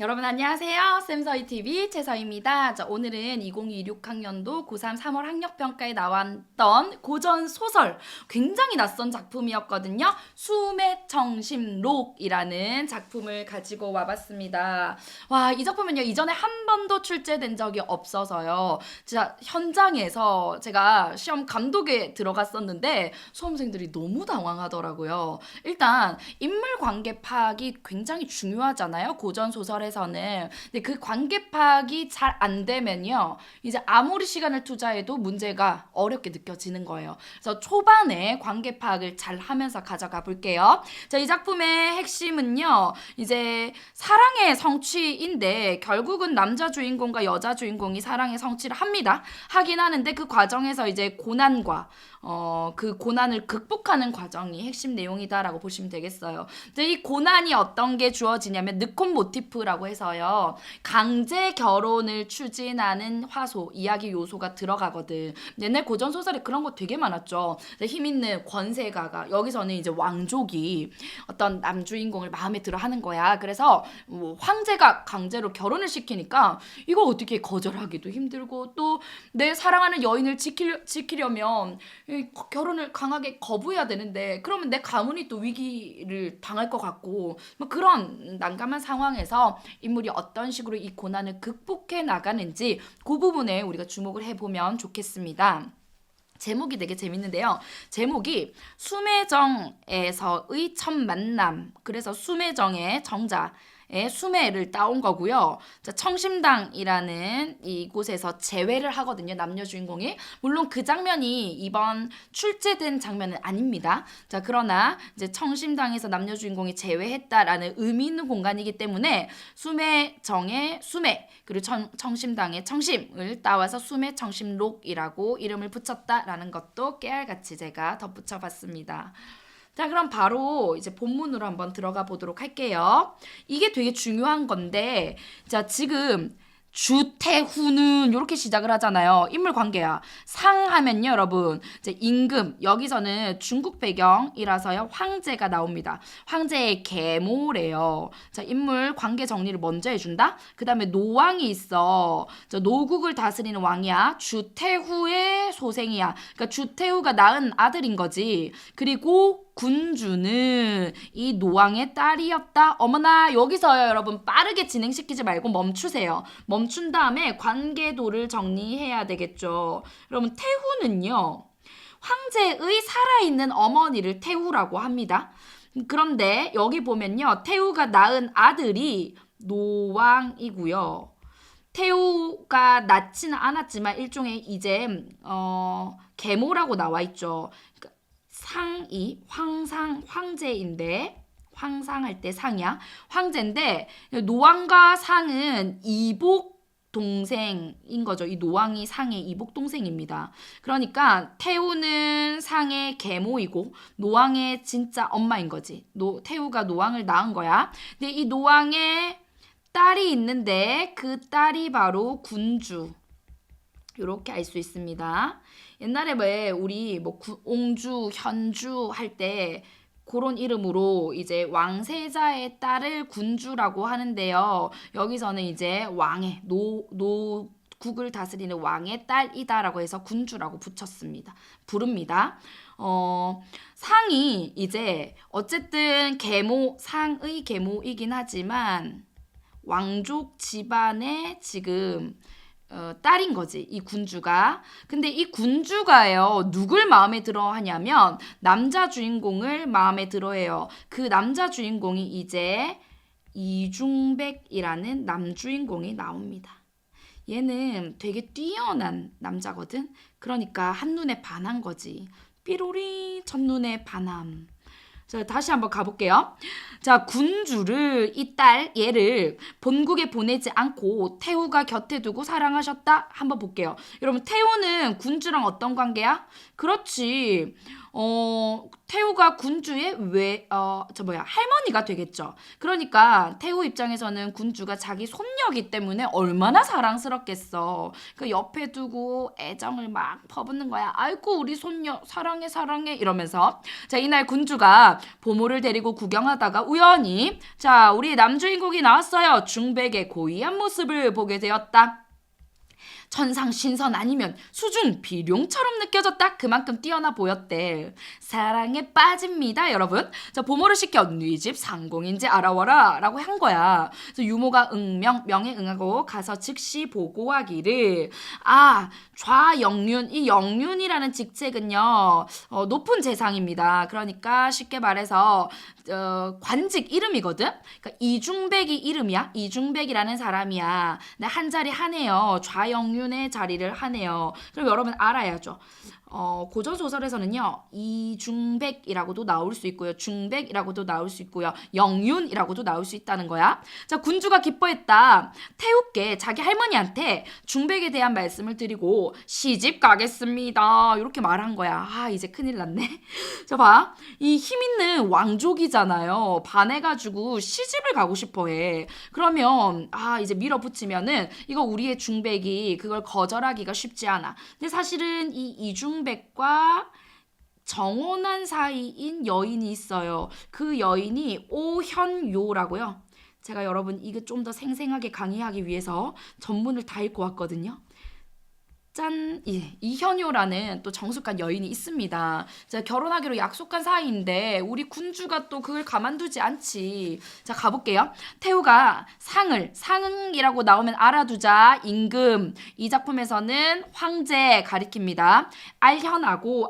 여러분 안녕하세요. 쌤서희TV 최서희입니다. 자, 오늘은 2026학년도 고3 3월 학력평가에 나왔던 고전소설 굉장히 낯선 작품이었거든요. 수매청심록이라는 작품을 가지고 와봤습니다. 와, 이 작품은요 이전에 한 번도 출제된 적이 없어서요. 진짜 현장에서 제가 시험 감독에 들어갔었는데 수험생들이 너무 당황하더라고요. 일단 인물 관계 파악이 굉장히 중요하잖아요. 고전 소설에서는. 근데 그 관계 파악이 잘 안 되면요. 이제 아무리 시간을 투자해도 문제가 어렵게 느껴지는 거예요. 그래서 초반에 관계 파악을 잘 하면서 가져가 볼게요. 자, 이 작품의 핵심은요. 이제 사랑의 성취인데 결국은 남자 주인공과 여자 주인공이 사랑의 성취를 합니다. 하긴 하는데 그 과정에서 이제 고난과 그 고난을 극복하는 과정이 핵심 내용이다라고 보시면 되겠어요. 근데 이 고난이 어떤 게 주어지냐면 느콘 모티프라고 해서요. 강제 결혼을 추진하는 화소, 이야기 요소가 들어가거든. 옛날 고전 소설에 그런 거 되게 많았죠. 힘 있는 권세가가 여기서는 이제 왕족이 어떤 남주인공을 마음에 들어 하는 거야. 그래서 뭐 황제가 강제로 결혼을 시키니까 이걸 어떻게 거절하기도 힘들고 또 내 사랑하는 여인을 지키려면 결혼을 강하게 거부해야 되는데 그러면 내 가문이 또 위기를 당할 것 같고 뭐 그런 난감한 상황에서 인물이 어떤 식으로 이 고난을 극복해 나가는지 그 부분에 우리가 주목을 해보면 좋겠습니다. 제목이 되게 재밌는데요. 제목이 수매정에서의 첫 만남. 그래서 수매정의 정자. 의 수매를 따온 거고요. 자, 청심당이라는 이곳에서 재회를 하거든요. 남녀 주인공이. 물론 그 장면이 이번 출제된 장면은 아닙니다. 자, 그러나 이제 청심당에서 남녀 주인공이 재회했다라는 의미 있는 공간이기 때문에 수매정의 수매 그리고 청심당의 청심을 따와서 수매청심록이라고 이름을 붙였다라는 것도 깨알같이 제가 덧붙여 봤습니다. 자, 그럼 바로 이제 본문으로 한번 들어가 보도록 할게요. 이게 되게 중요한 건데, 자, 지금 주태후는 이렇게 시작을 하잖아요. 인물 관계야. 상하면요, 여러분. 이제 임금, 여기서는 중국 배경이라서요, 황제가 나옵니다. 황제의 계모래요. 자, 인물 관계 정리를 먼저 해준다. 그 다음에 노왕이 있어. 자, 노국을 다스리는 왕이야. 주태후의 소생이야. 그러니까 주태후가 낳은 아들인 거지. 그리고 군주는 이 노왕의 딸이었다. 어머나, 여기서요, 여러분 빠르게 진행시키지 말고 멈추세요. 멈춘 다음에 관계도를 정리해야 되겠죠. 여러분, 태후는요, 황제의 살아있는 어머니를 태후라고 합니다. 그런데 여기 보면요, 태후가 낳은 아들이 노왕이고요. 태후가 낳지는 않았지만 일종의 이제 계모라고 나와 있죠. 상이 황제인데 황상할 때 상이야. 황제인데 노왕과 상은 이복 동생인 거죠. 이 노왕이 상의 이복 동생입니다. 그러니까 태후는 상의 계모이고 노왕의 진짜 엄마인 거지. 태후가 노왕을 낳은 거야. 근데 이 노왕의 딸이 있는데 그 딸이 바로 군주. 이렇게 알 수 있습니다. 옛날에 왜 우리 뭐 옹주, 현주 할 때 그런 이름으로 이제 왕세자의 딸을 군주라고 하는데요. 여기서는 이제 왕의 국을 다스리는 왕의 딸이다라고 해서 군주라고 부릅니다. 상이 이제 어쨌든 상의 계모이긴 하지만 왕족 집안의 지금 딸인 거지, 이 군주가. 근데 이 군주가요, 누굴 마음에 들어 하냐면 남자 주인공을 마음에 들어 해요. 그 남자 주인공이 이제 이중백이라는 남주인공이 나옵니다. 얘는 되게 뛰어난 남자거든. 그러니까 한눈에 반한 거지. 삐로리 첫눈에 반함. 자, 다시 한번 가볼게요. 자, 군주를 얘를 본국에 보내지 않고 태후가 곁에 두고 사랑하셨다. 한번 볼게요. 여러분, 태후는 군주랑 어떤 관계야? 그렇지. 태우가 군주의 할머니가 되겠죠. 그러니까 태우 입장에서는 군주가 자기 손녀이기 때문에 얼마나 사랑스럽겠어. 그 옆에 두고 애정을 막 퍼붓는 거야. 아이고 우리 손녀 사랑해 사랑해 이러면서. 자, 이날 군주가 보모를 데리고 구경하다가 우연히 자, 우리 남주인공이 나왔어요. 중백의 고귀한 모습을 보게 되었다. 천상신선 아니면 수중 비룡처럼 느껴졌다. 그만큼 뛰어나 보였대. 사랑에 빠집니다, 여러분. 자, 보모를 시켜 네 집 상공인지 알아와라 라고 한 거야. 그래서 유모가 명에 응하고 가서 즉시 보고하기를 좌영륜, 이 영륜이라는 직책은요 높은 재상입니다. 그러니까 쉽게 말해서 관직 이름이거든. 그러니까 이중백이 이름이야. 이중백이라는 사람이야. 근데 한 자리 하네요. 좌영륜의 자리를 하네요. 그럼 여러분 알아야죠. 고전 소설에서는요 이중백이라고도 나올 수 있고요, 중백이라고도 나올 수 있고요, 영윤이라고도 나올 수 있다는 거야. 자, 군주가 기뻐했다. 태우께 자기 할머니한테 중백에 대한 말씀을 드리고 시집 가겠습니다 이렇게 말한 거야. 이제 큰일 났네. 자, 봐, 이 힘 있는 왕족이잖아요. 반해가지고 시집을 가고 싶어해. 그러면 이제 밀어붙이면은 이거 우리의 중백이 그걸 거절하기가 쉽지 않아. 근데 사실은 이 이중백과 정혼한 사이인 여인이 있어요. 그 여인이 오현요라고요. 제가 여러분 이거 좀 더 생생하게 강의하기 위해서 전문을 다 읽고 왔거든요. 짠! 이현요라는 또 정숙한 여인이 있습니다. 자, 결혼하기로 약속한 사이인데 우리 군주가 또 그걸 가만두지 않지. 자, 가볼게요. 태우가 상응이라고 나오면 알아두자. 임금. 이 작품에서는 황제 가리킵니다.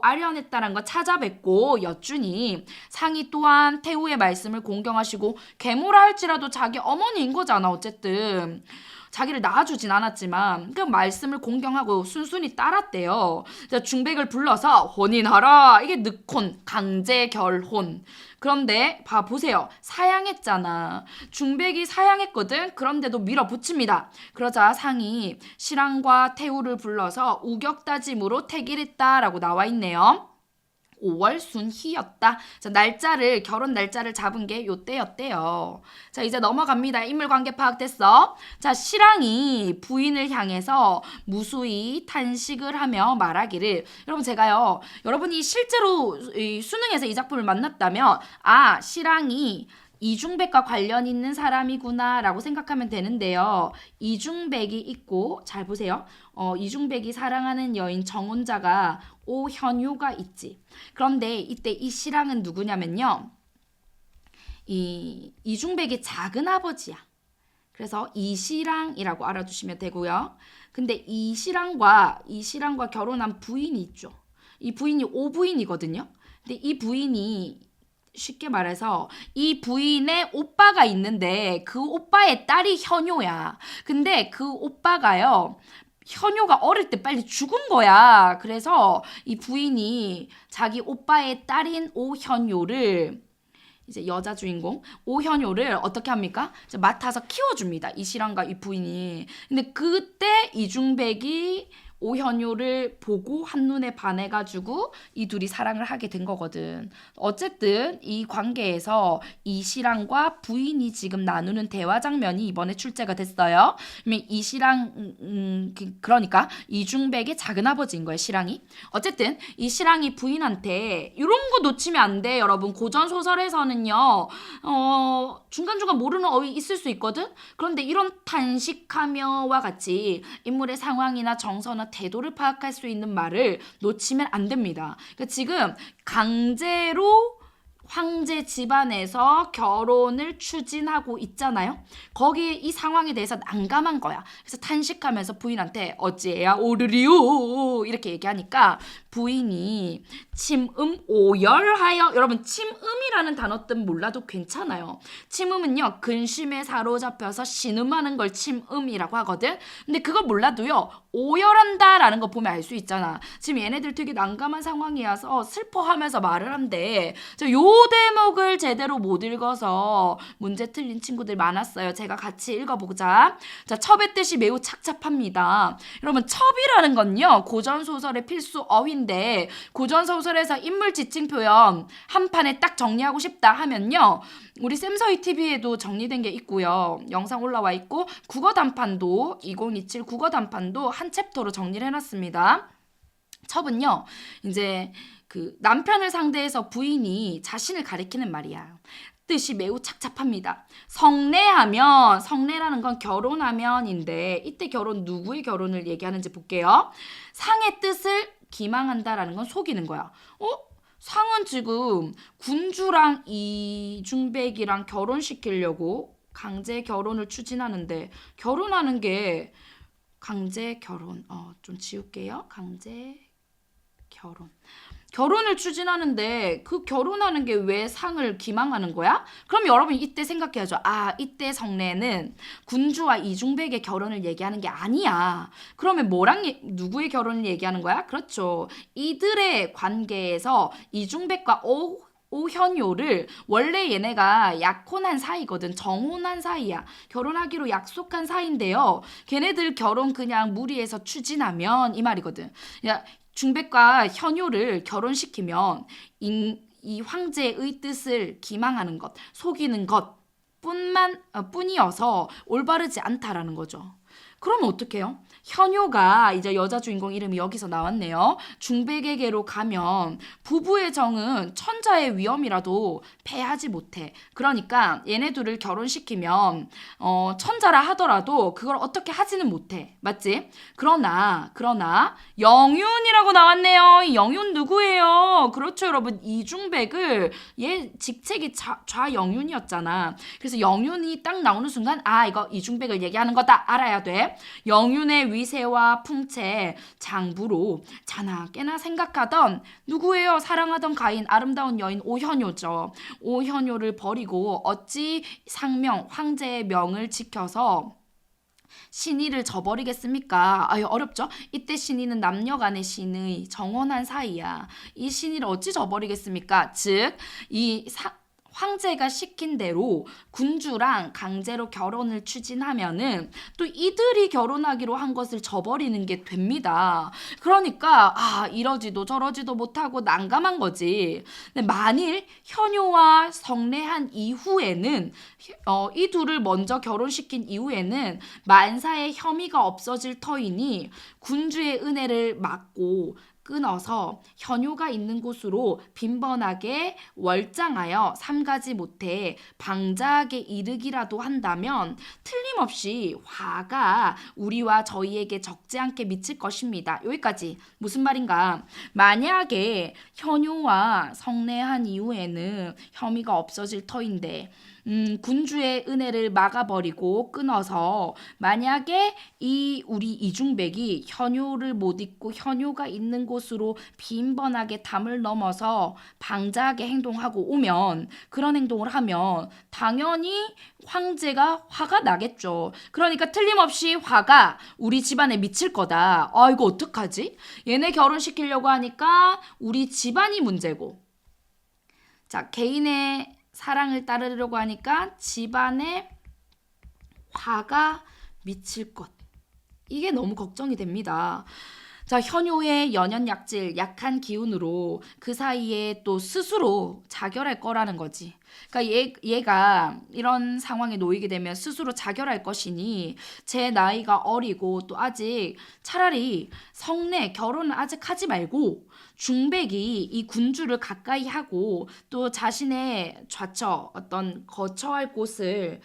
알현했다는 거 찾아뵙고 여쭈니 상이 또한 태우의 말씀을 공경하시고 계모라 할지라도 자기 어머니인 거잖아. 어쨌든 자기를 낳아주진 않았지만 그 말씀을 공경하고 순순히 따랐대요. 중백을 불러서 혼인하라. 이게 늑혼, 강제 결혼. 그런데 보세요. 사양했잖아. 중백이 사양했거든. 그런데도 밀어붙입니다. 그러자 상이 신랑과 태우를 불러서 우격다짐으로 태길했다라고 나와 있네요. 5월 순희였다. 자, 결혼 날짜를 잡은 게 요때였대요. 자, 이제 넘어갑니다. 인물관계 파악됐어. 자, 신랑이 부인을 향해서 무수히 탄식을 하며 말하기를, 여러분 제가요, 여러분이 실제로 이 수능에서 이 작품을 만났다면 신랑이 이중백과 관련 있는 사람이구나 라고 생각하면 되는데요. 이중백이 있고, 잘 보세요. 이중백이 사랑하는 여인 정혼자가 오현요가 있지. 그런데 이때 이 신랑은 누구냐면요, 이중백의 작은 아버지야. 그래서 이신랑이라고 알아두시면 되고요. 근데 이신랑과 결혼한 부인이 있죠. 이 부인이 오부인이거든요. 근데 이 부인이 쉽게 말해서 이 부인의 오빠가 있는데 그 오빠의 딸이 현요야. 근데 그 오빠가요, 현요가 어릴 때 빨리 죽은 거야. 그래서 이 부인이 자기 오빠의 딸인 오현요를, 이제 여자 주인공 오현요를 어떻게 합니까? 이제 맡아서 키워줍니다. 이 신랑과 이 부인이. 근데 그때 이중백이 오현요를 보고 한눈에 반해가지고 이 둘이 사랑을 하게 된 거거든. 어쨌든 이 관계에서 이 신랑과 부인이 지금 나누는 대화 장면이 이번에 출제가 됐어요. 그러면 이 신랑, 그러니까 이중백의 작은 아버지인 거예요, 신랑이. 어쨌든 이 신랑이 부인한테 이런 거 놓치면 안 돼, 여러분. 고전 소설에서는요, 중간중간 모르는 어휘 있을 수 있거든. 그런데 이런 탄식하며와 같이 인물의 상황이나 정서나 태도를 파악할 수 있는 말을 놓치면 안 됩니다. 그러니까 지금 강제로 황제 집안에서 결혼을 추진하고 있잖아요. 거기에 이 상황에 대해서 난감한 거야. 그래서 탄식하면서 부인한테 어찌해야 오르리요 이렇게 얘기하니까 부인이 침음 오열하여, 여러분 침음이라는 단어 뜻 몰라도 괜찮아요. 침음은요, 근심에 사로잡혀서 신음하는 걸 침음이라고 하거든. 근데 그걸 몰라도요, 오열한다라는 거 보면 알 수 있잖아. 지금 얘네들 되게 난감한 상황이어서 슬퍼하면서 말을 한대. 요 대목을 제대로 못 읽어서 문제 틀린 친구들 많았어요. 제가 같이 읽어보자. 자, 첩의 뜻이 매우 착잡합니다. 여러분, 첩이라는 건요, 고전 소설의 필수 어휘 표현인데 고전소설에서 인물 지칭 표현 한 판에 딱 정리하고 싶다 하면요. 우리 쌤서희 TV에도 정리된 게 있고요. 영상 올라와 있고 국어 단판도 2027 국어 단판도 한 챕터로 정리를 해놨습니다. 첩은요. 이제 그 남편을 상대해서 부인이 자신을 가리키는 말이야. 뜻이 매우 착잡합니다. 성례라는 건 결혼하면인데 이때 결혼 누구의 결혼을 얘기하는지 볼게요. 상의 뜻을 기망한다라는 건 속이는 거야. 상은 지금 군주랑 이중백이랑 결혼시키려고 강제 결혼을 추진하는데 결혼하는 게 강제 결혼 좀 지울게요. 강제 결혼을 추진하는데 그 결혼하는 게 왜 상을 기망하는 거야? 그럼 여러분 이때 생각해야죠. 이때 성례는 군주와 이중백의 결혼을 얘기하는 게 아니야. 그러면 누구의 결혼을 얘기하는 거야? 그렇죠. 이들의 관계에서 이중백과 오현효를 원래 얘네가 약혼한 사이거든. 정혼한 사이야. 결혼하기로 약속한 사이인데요. 걔네들 결혼 그냥 무리해서 추진하면 이 말이거든. 야, 중백과 현효를 결혼시키면 이 황제의 뜻을 기망하는 것, 속이는 것 뿐이어서 올바르지 않다라는 거죠. 그러면 어떡해요? 현효가 이제 여자 주인공 이름이 여기서 나왔네요. 중백에게로 가면 부부의 정은 천자의 위험이라도 패하지 못해. 그러니까 얘네 둘을 결혼시키면 천자라 하더라도 그걸 어떻게 하지는 못해. 맞지? 그러나 영윤이라고 나왔네요. 이 영윤 누구예요? 그렇죠, 여러분. 이중백을 얘 직책이 좌영윤이었잖아. 그래서 영윤이 딱 나오는 순간 이거 이중백을 얘기하는 거다 알아야 돼. 영윤의 위세와 풍채 장부로 자나 깨나 생각하던 누구예요? 사랑하던 가인 아름다운 여인 오현효죠. 오현효를 버리고 어찌 상명 황제의 명을 지켜서 신의를 저버리겠습니까? 어렵죠? 이때 신의는 남녀 간의 신의 정혼한 사이야. 이 신의를 어찌 저버리겠습니까? 즉, 황제가 시킨 대로 군주랑 강제로 결혼을 추진하면은 또 이들이 결혼하기로 한 것을 저버리는 게 됩니다. 그러니까 이러지도 저러지도 못하고 난감한 거지. 근데 만일 현효와 성례한 이후에는 이 둘을 먼저 결혼시킨 이후에는 만사의 혐의가 없어질 터이니 군주의 은혜를 막고 끊어서 현효가 있는 곳으로 빈번하게 월장하여 삼가지 못해 방자하게 이르기라도 한다면 틀림없이 화가 우리와 저희에게 적지 않게 미칠 것입니다. 여기까지 무슨 말인가? 만약에 현효와 성례한 이후에는 혐의가 없어질 터인데 군주의 은혜를 막아버리고 끊어서 만약에 우리 이중백이 현효를 못 잊고 현효가 있는 곳으로 빈번하게 담을 넘어서 방자하게 행동하고 오면 그런 행동을 하면 당연히 황제가 화가 나겠죠. 그러니까 틀림없이 화가 우리 집안에 미칠 거다. 이거 어떡하지? 얘네 결혼시키려고 하니까 우리 집안이 문제고 자 개인의 사랑을 따르려고 하니까 집안에 화가 미칠 것. 이게 너무 걱정이 됩니다. 자, 현효의 연연약질, 약한 기운으로 그 사이에 또 스스로 자결할 거라는 거지. 그러니까 얘가 이런 상황에 놓이게 되면 스스로 자결할 것이니 제 나이가 어리고 또 아직 차라리 성내 결혼을 아직 하지 말고 중백이 이 군주를 가까이 하고 또 자신의 좌처 어떤 거처할 곳을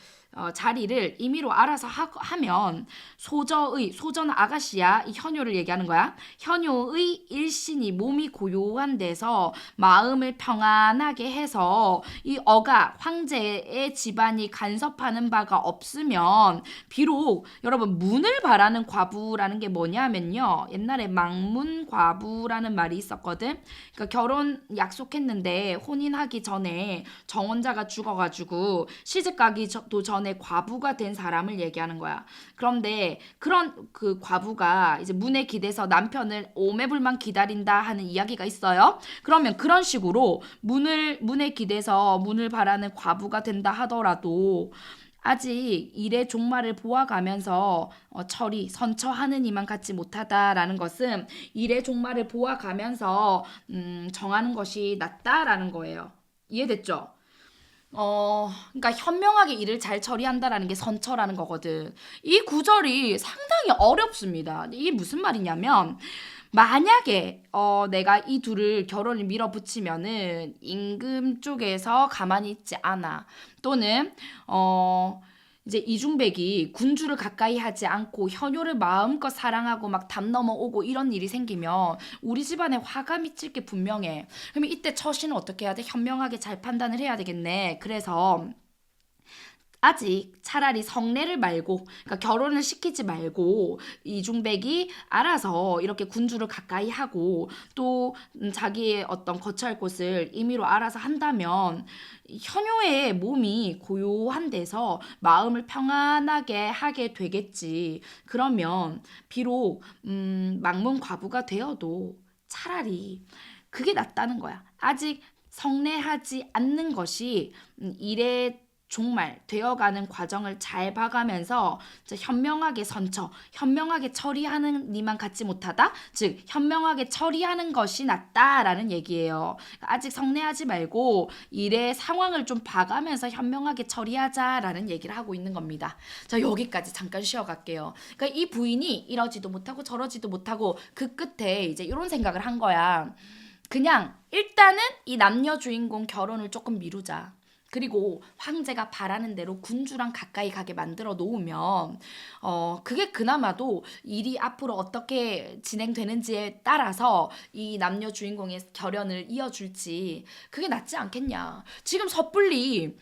자리를 임의로 알아서 하면 소저는 아가씨야. 이 현효를 얘기하는 거야. 현효의 일신이 몸이 고요한 데서 마음을 평안하게 해서 이 황제의 집안이 간섭하는 바가 없으면 비록 여러분 문을 바라는 과부라는 게 뭐냐면요. 옛날에 망문과부라는 말이 있었거든. 그러니까 결혼 약속했는데 혼인하기 전에 정혼자가 죽어가지고 시집가기도 전에 과부가 된 사람을 얘기하는 거야. 그런데 그런 그 과부가 이제 문에 기대서 남편을 오매불만 기다린다 하는 이야기가 있어요. 그러면 그런 식으로 문에 기대서 문을 바라는 과부가 된다 하더라도 아직 일의 종말을 보아가면서 선처하는 이만 같지 못하다라는 것은 일의 종말을 보아가면서 정하는 것이 낫다라는 거예요. 이해됐죠? 그러니까 현명하게 일을 잘 처리한다라는 게 선처라는 거거든. 이 구절이 상당히 어렵습니다. 이게 무슨 말이냐면 만약에 내가 이 둘을 결혼을 밀어붙이면은 임금 쪽에서 가만히 있지 않아. 또는 이제 이중백이 군주를 가까이 하지 않고 현효를 마음껏 사랑하고 막 담 넘어오고 이런 일이 생기면 우리 집안에 화가 미칠 게 분명해. 그러면 이때 처신은 어떻게 해야 돼? 현명하게 잘 판단을 해야 되겠네. 그래서 아직 차라리 성례를 말고, 그러니까 결혼을 시키지 말고 이중백이 알아서 이렇게 군주를 가까이 하고 또 자기의 어떤 거처할 곳을 임의로 알아서 한다면 현효의 몸이 고요한 데서 마음을 평안하게 하게 되겠지. 그러면 비록 망문 과부가 되어도 차라리 그게 낫다는 거야. 아직 성례하지 않는 것이 일의 종말 되어가는 과정을 잘 봐가면서 현명하게 현명하게 처리하는 니만 같지 못하다? 즉 현명하게 처리하는 것이 낫다라는 얘기예요. 아직 성내하지 말고 일의 상황을 좀 봐가면서 현명하게 처리하자라는 얘기를 하고 있는 겁니다. 자, 여기까지 잠깐 쉬어갈게요. 그러니까 이 부인이 이러지도 못하고 저러지도 못하고 그 끝에 이제 이런 생각을 한 거야. 그냥 일단은 이 남녀 주인공 결혼을 조금 미루자. 그리고 황제가 바라는 대로 군주랑 가까이 가게 만들어 놓으면 그게 그나마도 일이 앞으로 어떻게 진행되는지에 따라서 이 남녀 주인공의 결연을 이어줄지 그게 낫지 않겠냐. 지금 섣불리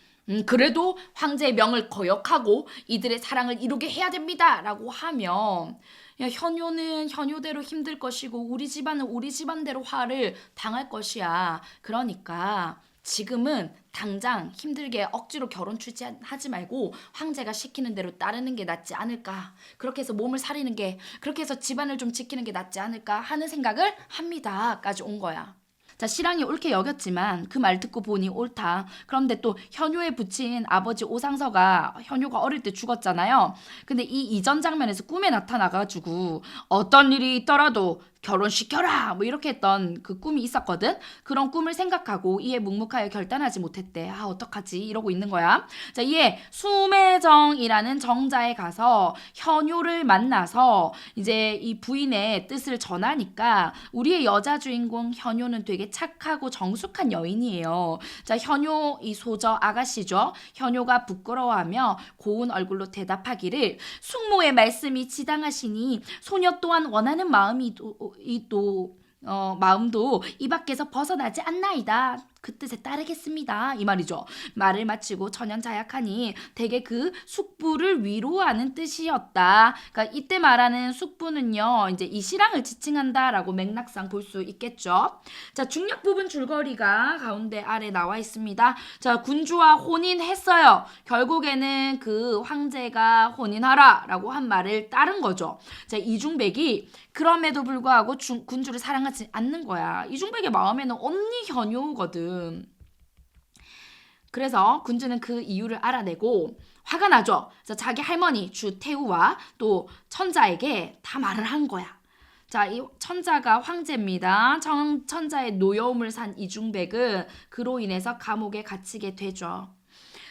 그래도 황제의 명을 거역하고 이들의 사랑을 이루게 해야 됩니다 라고 하면 야, 현효는 현효대로 힘들 것이고 우리 집안은 우리 집안대로 화를 당할 것이야. 그러니까 지금은 당장 힘들게 억지로 결혼 출제하지 말고 황제가 시키는 대로 따르는 게 낫지 않을까. 그렇게 해서 몸을 사리는 게, 그렇게 해서 집안을 좀 지키는 게 낫지 않을까 하는 생각을 합니다까지 온 거야. 자, 신랑이 옳게 여겼지만 그 말 듣고 보니 옳다. 그런데 또 현효의 부친 아버지 오상서가 현효가 어릴 때 죽었잖아요. 근데 이 이전 장면에서 꿈에 나타나가지고 어떤 일이 있더라도 결혼시켜라 뭐 이렇게 했던 그 꿈이 있었거든. 그런 꿈을 생각하고 이에 묵묵하여 결단하지 못했대. 아, 어떡하지 이러고 있는 거야. 자, 이에 수매정이라는 정자에 가서 현효를 만나서 이제 이 부인의 뜻을 전하니까 우리의 여자 주인공 현효는 되게 착하고 정숙한 여인이에요. 자, 현효 이 소저 아가씨죠. 현효가 부끄러워하며 고운 얼굴로 대답하기를 숙모의 말씀이 지당하시니 소녀 또한 원하는 마음도 이 밖에서 벗어나지 않나이다. 그 뜻에 따르겠습니다. 이 말이죠. 말을 마치고 천연자약하니 대개 그 숙부를 위로하는 뜻이었다. 그러니까 이때 말하는 숙부는요, 이제 이 신랑을 지칭한다라고 맥락상 볼 수 있겠죠. 자, 중력 부분 줄거리가 가운데 아래 나와 있습니다. 자, 군주와 혼인했어요. 결국에는 그 황제가 혼인하라라고 한 말을 따른 거죠. 자, 이중백이 그럼에도 불구하고 군주를 사랑하지 않는 거야. 이중백의 마음에는 언니 현효거든. 그래서 군주는 그 이유를 알아내고 화가 나죠. 그래서 자기 할머니 주태우와 또 천자에게 다 말을 한 거야. 자, 이 천자가 황제입니다. 천자의 노여움을 산 이중백은 그로 인해서 감옥에 갇히게 되죠.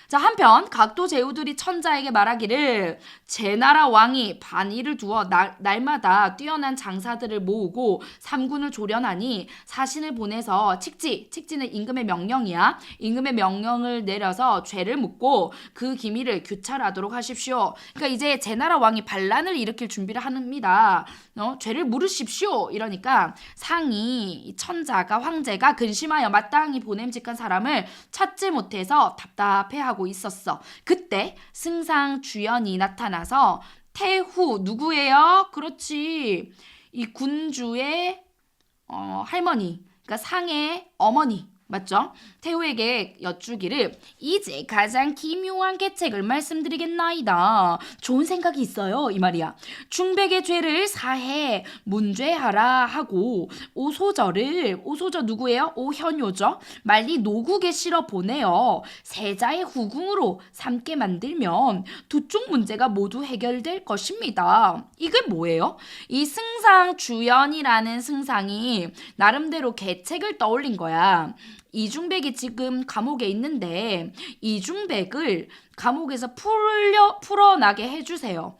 자, 한편 각도 제후들이 천자에게 말하기를 제나라 왕이 반의를 두어 날마다 뛰어난 장사들을 모으고 삼군을 조련하니 사신을 보내서 칙지는 임금의 명령이야. 임금의 명령을 내려서 죄를 묻고 그 기밀을 규찰하도록 하십시오. 그러니까 이제 제나라 왕이 반란을 일으킬 준비를 합니다. 죄를 물으십시오. 이러니까 상이 천자가 황제가 근심하여 마땅히 보냄직한 사람을 찾지 못해서 답답해하고 있었어. 그때 승상 주연이 나타나서 태후 누구예요? 그렇지. 이 군주의 할머니, 그러니까 상의 어머니, 맞죠? 태우에게 여쭈기를 이제 가장 기묘한 계책을 말씀드리겠나이다. 좋은 생각이 있어요. 이 말이야. 중백의 죄를 사해 문죄하라 하고 오소저 누구예요? 오현요죠. 말리 노국에 실어 보내어 세자의 후궁으로 삼게 만들면 두 쪽 문제가 모두 해결될 것입니다. 이게 뭐예요? 이 승상 주연이라는 승상이 나름대로 계책을 떠올린 거야. 이중백이 지금 감옥에 있는데 이중백을 감옥에서 풀어나게 해주세요.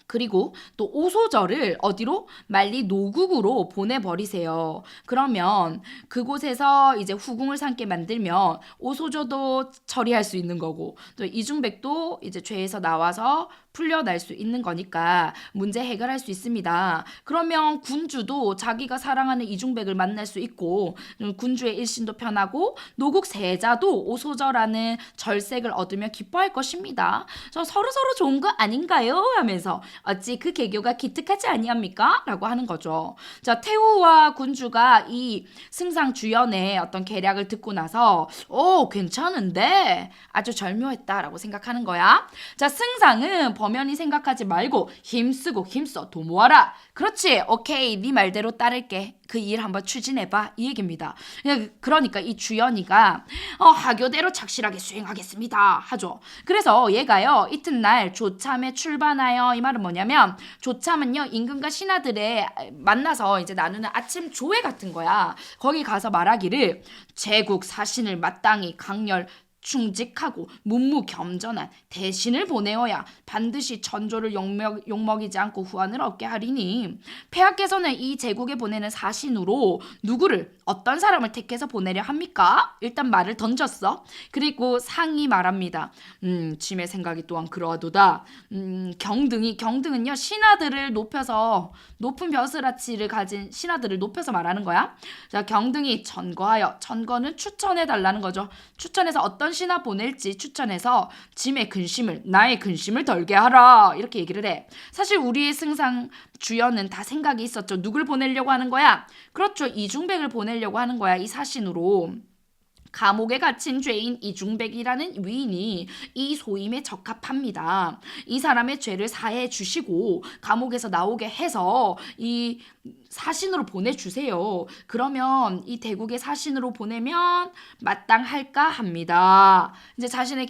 그리고 또 오소절을 어디로? 만리 노국으로 보내버리세요. 그러면 그곳에서 이제 후궁을 삼게 만들면 오소저도 처리할 수 있는 거고 또 이중백도 이제 죄에서 나와서 풀려날 수 있는 거니까 문제 해결할 수 있습니다. 그러면 군주도 자기가 사랑하는 이중백을 만날 수 있고 군주의 일신도 편하고 노국 세자도 오소저라는 절색을 얻으며 기뻐할 것입니다. 저 서로서로 좋은 거 아닌가요? 하면서 어찌 그 개교가 기특하지 아니합니까? 라고 하는 거죠. 자, 태후와 군주가 이 승상 주연의 어떤 계략을 듣고 나서 괜찮은데 아주 절묘했다라고 생각하는 거야. 자, 승상은 범연히 생각하지 말고 힘써 돈 모아라. 그렇지, 오케이, 네 말대로 따를게. 그 일 한번 추진해봐. 이 얘기입니다. 그러니까 이 주연이가 하교대로 착실하게 수행하겠습니다 하죠. 그래서 얘가요 이튿날 조참에 출반하여, 이 말은 뭐냐면 조참은요 임금과 신하들의 만나서 이제 나누는 아침 조회 같은 거야. 거기 가서 말하기를 제국 사신을 마땅히 강렬 충직하고 문무겸전한 대신을 보내어야 반드시 천조를 욕먹이지 않고 후환을 얻게 하리니 폐하께서는 이 제국에 보내는 사신으로 누구를 어떤 사람을 택해서 보내려 합니까? 일단 말을 던졌어. 그리고 상이 말합니다. 짐의 생각이 또한 그러하도다. 경등은요 신하들을 높여서 높은 벼슬아치를 가진 신하들을 높여서 말하는 거야. 자, 경등이 천거하여, 천거는 추천해 달라는 거죠. 추천해서 어떤 신하 보낼지 추천해서 나의 근심을 덜게 하라 이렇게 얘기를 해. 사실 우리의 승상 주연은 다 생각이 있었죠. 누굴 보내려고 하는 거야? 그렇죠. 이중백을 보내려고 하는 거야. 이 사신으로. 감옥에 갇힌 죄인 이중백이라는 위인이 이 소임에 적합합니다. 이 사람의 죄를 사해 주시고 감옥에서 나오게 해서 이 사신으로 보내주세요. 그러면 이 대국의 사신으로 보내면 마땅할까 합니다. 이제 자신의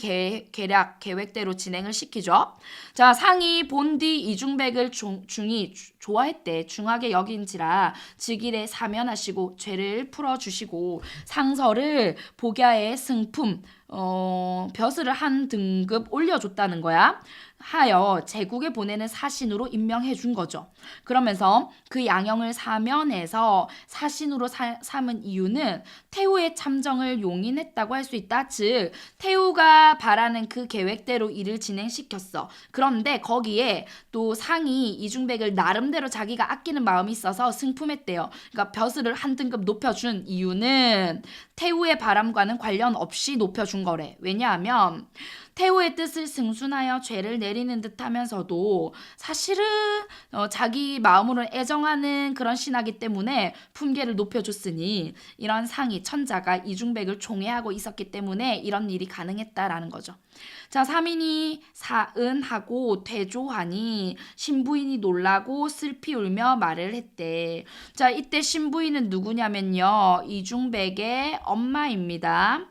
계획대로 진행을 시키죠. 자, 상이 본디 이중백을 중히 좋아했대. 중하게 여긴지라 즉일에 사면하시고 죄를 풀어주시고 상서를 복야의 승품 벼슬을 한 등급 올려줬다는 거야. 하여 제국에 보내는 사신으로 임명해 준 거죠. 그러면서 그 양형을 사면해서 사신으로 삼은 이유는 태후의 참정을 용인했다고 할 수 있다. 즉 태후가 바라는 그 계획대로 일을 진행시켰어. 그런데 거기에 또 상이 이중백을 나름대로 자기가 아끼는 마음이 있어서 승품했대요. 그러니까 벼슬을 한 등급 높여준 이유는 태후의 바람과는 관련 없이 높여준 거래. 왜냐하면 태후의 뜻을 승순하여 죄를 내리는 듯 하면서도 사실은 자기 마음으로 애정하는 그런 신하기 때문에 품계를 높여줬으니 이런 상이 천자가 이중백을 총애하고 있었기 때문에 이런 일이 가능했다라는 거죠. 자, 사민이 사은하고 퇴조하니 신부인이 놀라고 슬피 울며 말을 했대. 자, 이때 신부인은 누구냐면요 이중백의 엄마입니다.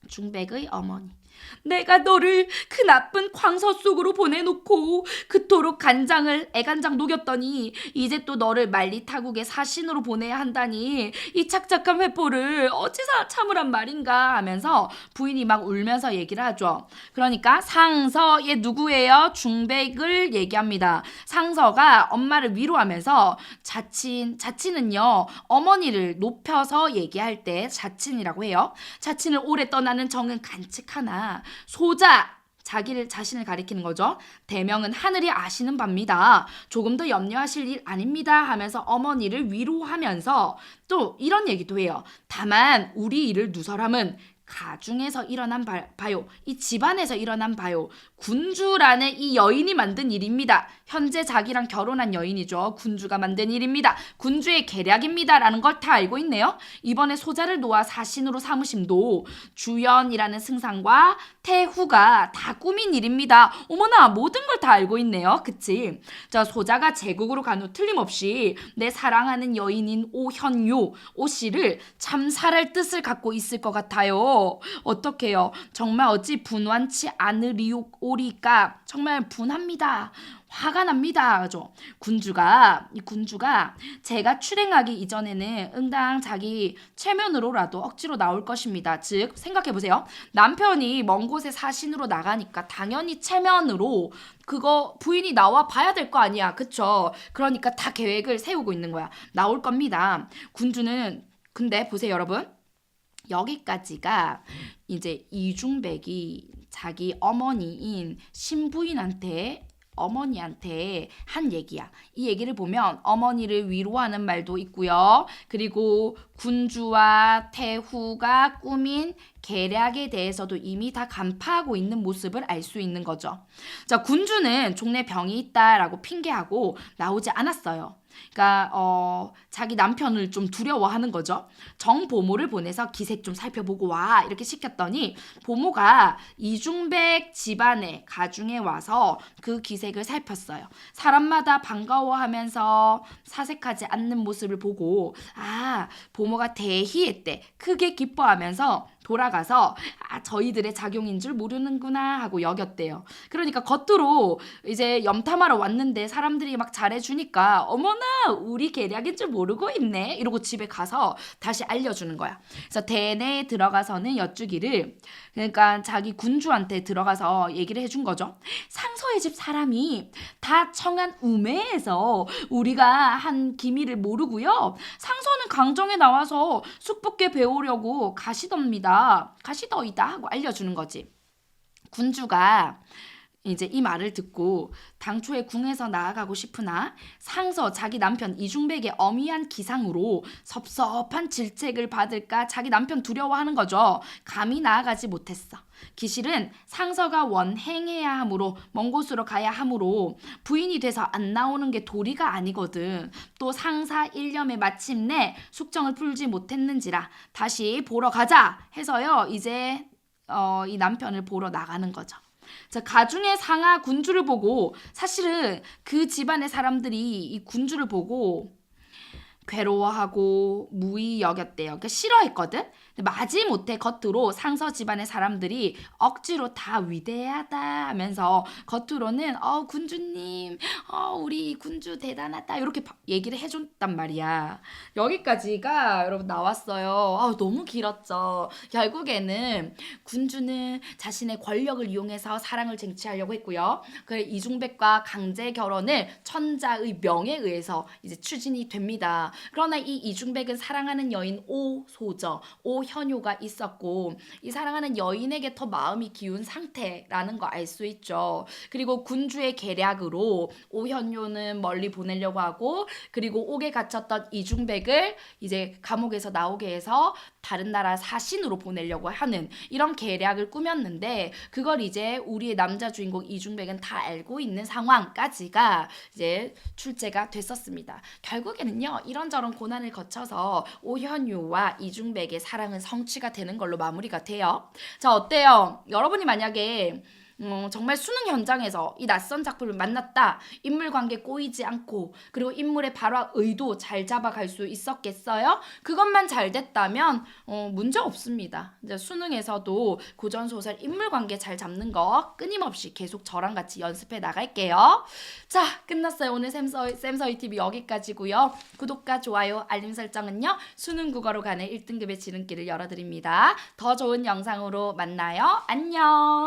중백의 어머니. 내가 너를 그 나쁜 광서 속으로 보내놓고 그토록 애간장 녹였더니 이제 또 너를 만리타국의 사신으로 보내야 한다니 이 착착한 회포를 어찌서 참으란 말인가 하면서 부인이 막 울면서 얘기를 하죠. 그러니까 상서 얘 누구예요? 중백을 얘기합니다. 상서가 엄마를 위로하면서 자친은요 어머니를 높여서 얘기할 때 자친이라고 해요. 자친을 오래 떠나는 정은 간측하나 소자 자신을 가리키는 거죠. 대명은 하늘이 아시는 바입니다. 조금 더 염려하실 일 아닙니다 하면서 어머니를 위로하면서 또 이런 얘기도 해요. 다만 우리 일을 누설함은 가중에서 일어난 바요. 이 집안에서 일어난 바요. 군주라는 이 여인이 만든 일입니다. 현재 자기랑 결혼한 여인이죠. 군주가 만든 일입니다. 군주의 계략입니다. 라는 걸 다 알고 있네요. 이번에 소자를 놓아 사신으로 삼으심도 주연이라는 승상과 태후가 다 꾸민 일입니다. 어머나, 모든 걸 다 알고 있네요. 그치? 자, 소자가 제국으로 간 후 틀림없이 내 사랑하는 여인인 오현요, 오씨를 참살할 뜻을 갖고 있을 것 같아요. 어떡해요? 정말 어찌 분완치 않으리오리까? 정말 분합니다. 화가 납니다. 그죠? 이 군주가 제가 출행하기 이전에는 응당 자기 체면으로라도 억지로 나올 것입니다. 즉, 생각해보세요. 남편이 먼 곳에 사신으로 나가니까 당연히 체면으로 그거 부인이 나와 봐야 될 거 아니야. 그쵸? 그러니까 다 계획을 세우고 있는 거야. 나올 겁니다. 군주는, 근데 보세요, 여러분. 여기까지가 이제 이중백이 자기 어머니인 어머니한테 한 얘기야. 이 얘기를 보면 어머니를 위로하는 말도 있고요. 그리고 군주와 태후가 꾸민 계략에 대해서도 이미 다 간파하고 있는 모습을 알 수 있는 거죠. 자, 군주는 종래 병이 있다라고 핑계하고 나오지 않았어요. 그러니까 자기 남편을 좀 두려워하는 거죠. 정보모를 보내서 기색 좀 살펴보고 와 이렇게 시켰더니 보모가 이중백 집안의 가중에 와서 그 기색을 살폈어요. 사람마다 반가워하면서 사색하지 않는 모습을 보고 보모가 대희했대. 크게 기뻐하면서 돌아가서 저희들의 작용인 줄 모르는구나 하고 여겼대요. 그러니까 겉으로 이제 염탐하러 왔는데 사람들이 막 잘해주니까 어머나 우리 계략인 줄 모르고 있네 이러고 집에 가서 다시 알려주는 거야. 그래서 대내에 들어가서는 여쭈기를, 그러니까 자기 군주한테 들어가서 얘기를 해준 거죠. 상서의 집 사람이 다 청한 우매에서 우리가 한 기밀을 모르고요. 상서는 강정에 나와서 숙부께 배우려고 가시더이다 하고 알려주는 거지. 군주가 이제 이 말을 듣고 당초에 궁에서 나아가고 싶으나 상서 자기 남편 이중백의 어미한 기상으로 섭섭한 질책을 받을까 자기 남편 두려워하는 거죠. 감히 나아가지 못했어. 기실은 상서가 원행해야 하므로 먼 곳으로 가야 하므로 부인이 돼서 안 나오는 게 도리가 아니거든. 또 상사 일념에 마침내 숙정을 풀지 못했는지라 다시 보러 가자 해서요. 이제 이 남편을 보러 나가는 거죠. 자, 가중의 상하 군주를 보고 사실은 그 집안의 사람들이 이 군주를 보고 괴로워하고 무의 여겼대요. 그러니까 싫어했거든. 근데 마지못해 겉으로 상서 집안의 사람들이 억지로 다 위대하다 하면서 겉으로는 군주님, 우리 군주 대단하다 이렇게 얘기를 해줬단 말이야. 여기까지가 여러분 나왔어요. 너무 길었죠. 결국에는 군주는 자신의 권력을 이용해서 사랑을 쟁취하려고 했고요. 그 이중백과 강제 결혼을 천자의 명에 의해서 이제 추진이 됩니다. 그러나 이 이중백은 사랑하는 여인 오현요가 있었고 이 사랑하는 여인에게 더 마음이 기운 상태라는 거 알 수 있죠. 그리고 군주의 계략으로 오현요는 멀리 보내려고 하고 그리고 옥에 갇혔던 이중백을 이제 감옥에서 나오게 해서 다른 나라 사신으로 보내려고 하는 이런 계략을 꾸몄는데 그걸 이제 우리의 남자 주인공 이중백은 다 알고 있는 상황까지가 이제 출제가 됐었습니다. 결국에는요. 이런저런 고난을 거쳐서 오현요와 이중백의 사랑은 성취가 되는 걸로 마무리가 돼요. 자, 어때요? 여러분이 만약에 정말 수능 현장에서 이 낯선 작품을 만났다. 인물관계 꼬이지 않고 그리고 인물의 발화 의도 잘 잡아갈 수 있었겠어요? 그것만 잘 됐다면 문제 없습니다. 이제 수능에서도 고전소설 인물관계 잘 잡는 거 끊임없이 계속 저랑 같이 연습해 나갈게요. 자, 끝났어요. 오늘 쌤서희TV 여기까지고요. 구독과 좋아요, 알림 설정은요. 수능 국어로 가는 1등급의 지름길을 열어드립니다. 더 좋은 영상으로 만나요. 안녕.